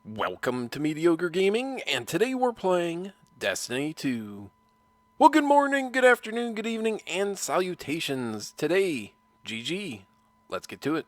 Welcome to Mediocre Gaming, and today we're playing Destiny 2. Well, good morning, good afternoon, good evening, and salutations. Today, GG. Let's get to it.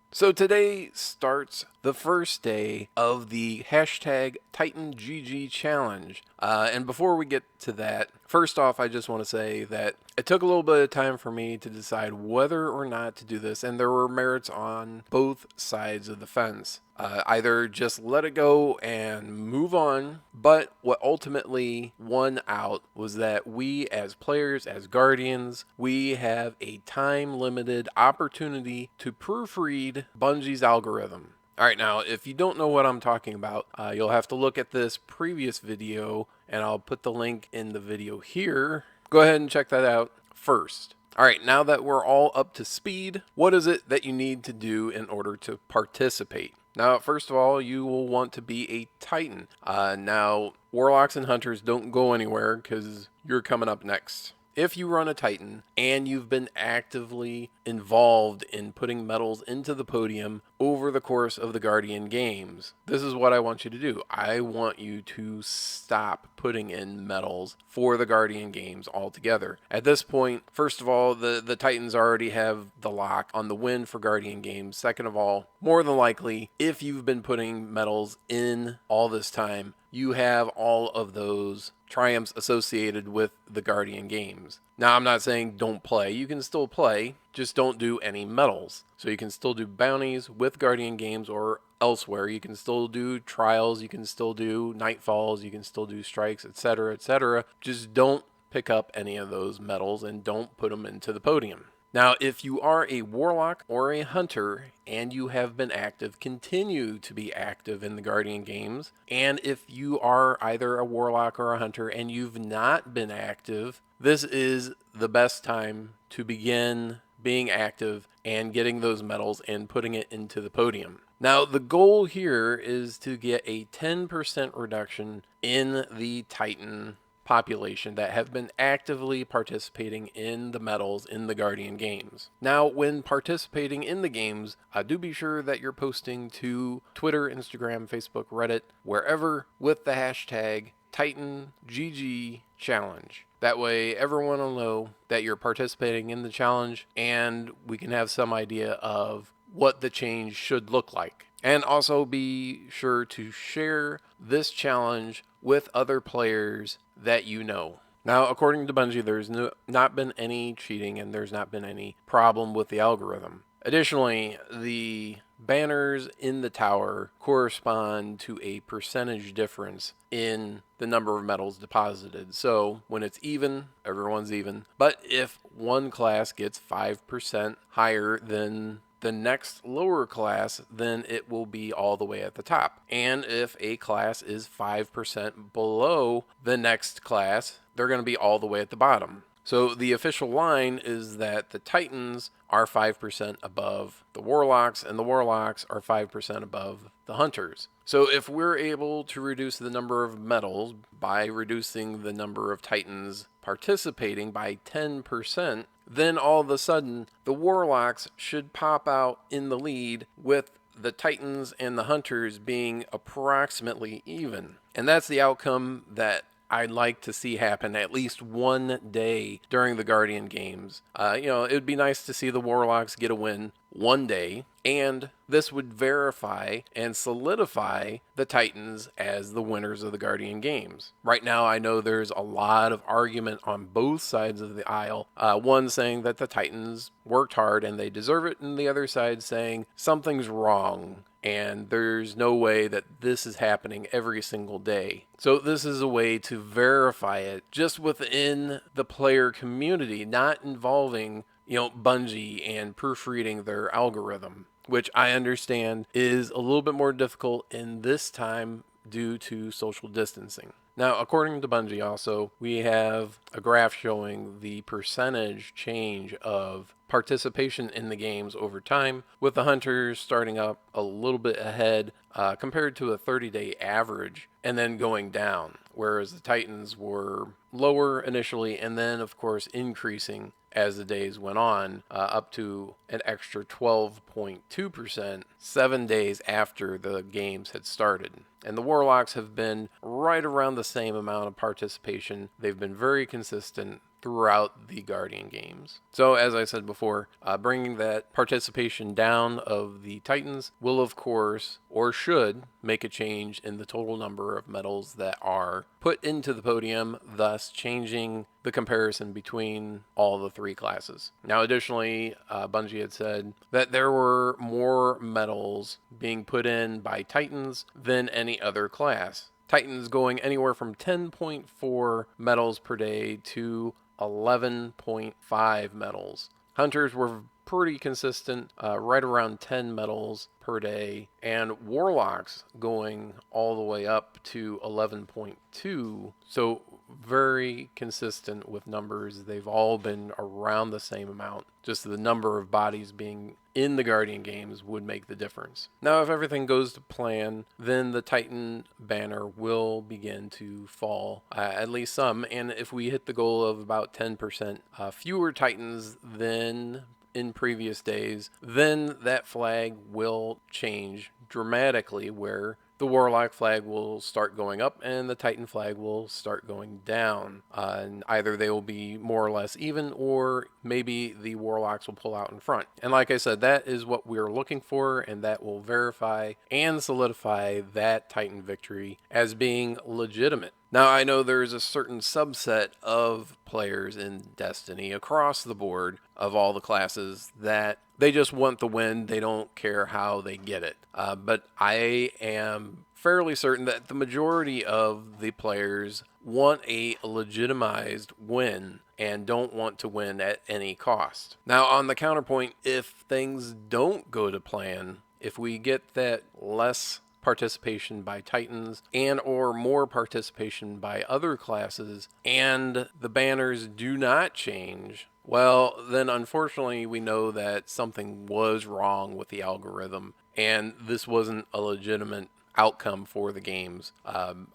So today starts the first day of the hashtag TitanGG challenge. And before we get to that, first off, I just want to say that it took a little bit of time for me to decide whether or not to do this, and there were merits on both sides of the fence. Either just let it go and move on, but what ultimately won out was that we as players, as guardians, we have a time-limited opportunity to proofread Bungie's algorithm. All right, now, if you don't know what I'm talking about, you'll have to look at this previous video, and I'll put the link in the video here. Go ahead and check that out first. All right, now that we're all up to speed, what is it that you need to do in order to participate? Now, first of all, you will want to be a Titan. Now, Warlocks and Hunters don't go anywhere because you're coming up next. If you run a Titan and you've been actively involved in putting medals into the podium over the course of the Guardian games, this is what I want you to do. I want you to stop putting in medals for the Guardian games altogether. At this point, first of all, the Titans already have the lock on the win for Guardian games. Second of all, more than likely, if you've been putting medals in all this time, you have all of those triumphs associated with the Guardian games. Now, I'm not saying don't play. You can still play, just don't do any medals. So you can still do bounties with Guardian games or elsewhere. You can still do trials, you can still do nightfalls, you can still do strikes, etc., etc. Just don't pick up any of those medals and don't put them into the podium. Now, if you are a Warlock or a Hunter and you have been active, continue to be active in the Guardian games. And if you are either a Warlock or a Hunter and you've not been active, this is the best time to begin being active and getting those medals and putting it into the podium. Now, the goal here is to get a 10% reduction in the Titan population that have been actively participating in the medals in the Guardian games. Now, when participating in the games, do be sure that you're posting to Twitter, Instagram, Facebook, Reddit, wherever with the hashtag TitanGG Challenge. That way everyone will know that you're participating in the challenge and we can have some idea of what the change should look like. And also be sure to share this challenge with other players that you know. Now, according to Bungie, there's not been any cheating and there's not been any problem with the algorithm. Additionally, the banners in the tower correspond to a percentage difference in the number of medals deposited. So when it's even, everyone's even. But if one class gets 5% higher than the next lower class, then it will be all the way at the top. And if a class is 5% below the next class, they're going to be all the way at the bottom. So the official line is that the Titans are 5% above the Warlocks, and the Warlocks are 5% above the Hunters. So if we're able to reduce the number of medals by reducing the number of Titans participating by 10%, then all of a sudden the Warlocks should pop out in the lead with the Titans and the Hunters being approximately even. And that's the outcome that I'd like to see happen at least one day during the Guardian games. It would be nice to see the Warlocks get a win one day, and this would verify and solidify the Titans as the winners of the Guardian games. Right now, I know there's a lot of argument on both sides of the aisle. One saying that the Titans worked hard and they deserve it, and the other side saying something's wrong and there's no way that this is happening every single day. So this is a way to verify it just within the player community, not involving, Bungie and proofreading their algorithm, which I understand is a little bit more difficult in this time due to social distancing. Now, according to Bungie also, we have a graph showing the percentage change of participation in the games over time, with the Hunters starting up a little bit ahead compared to a 30-day average and then going down, whereas the Titans were lower initially and then, of course, increasing as the days went on, up to an extra 12.2% 7 days after the games had started. And the Warlocks have been right around the same amount of participation. They've been very consistent throughout the Guardian games. So as I said before, bringing that participation down of the Titans will of course, or should, make a change in the total number of medals that are put into the podium, thus changing the comparison between all the three classes. Now additionally, Bungie had said that there were more medals being put in by Titans than any other class. Titans going anywhere from 10.4 medals per day to 11.5 medals. Hunters were pretty consistent, right around 10 medals per day, and Warlocks going all the way up to 11.2. So very consistent with numbers. They've all been around the same amount. Just the number of bodies being in the Guardian games would make the difference. Now, if everything goes to plan, then the Titan banner will begin to fall, at least some. And if we hit the goal of about 10% fewer Titans than in previous days, then that flag will change dramatically, where the Warlock flag will start going up and the Titan flag will start going down. And either they will be more or less even, or maybe the Warlocks will pull out in front. And like I said, that is what we're looking for, and that will verify and solidify that Titan victory as being legitimate. Now, I know there's a certain subset of players in Destiny across the board of all the classes that they just want the win. They don't care how they get it. But I am fairly certain that the majority of the players want a legitimized win and don't want to win at any cost. Now, on the counterpoint, if things don't go to plan, if we get that less participation by Titans and or more participation by other classes, and the banners do not change, well, then unfortunately we know that something was wrong with the algorithm and this wasn't a legitimate outcome for the games.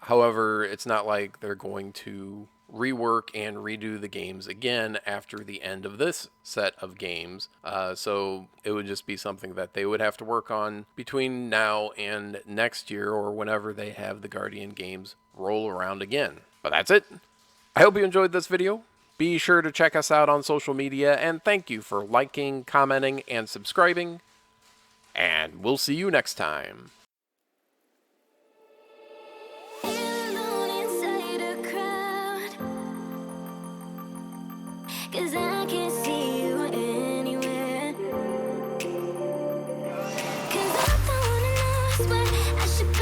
However, it's not like they're going to rework and redo the games again after the end of this set of games. So it would just be something that they would have to work on between now and next year, or whenever they have the Guardian games roll around again. But that's it. I hope you enjoyed this video. Be sure to check us out on social media, and thank you for liking, commenting, and subscribing. And we'll see you next time. Cause I can't see you anywhere. Cause I don't wanna know what I should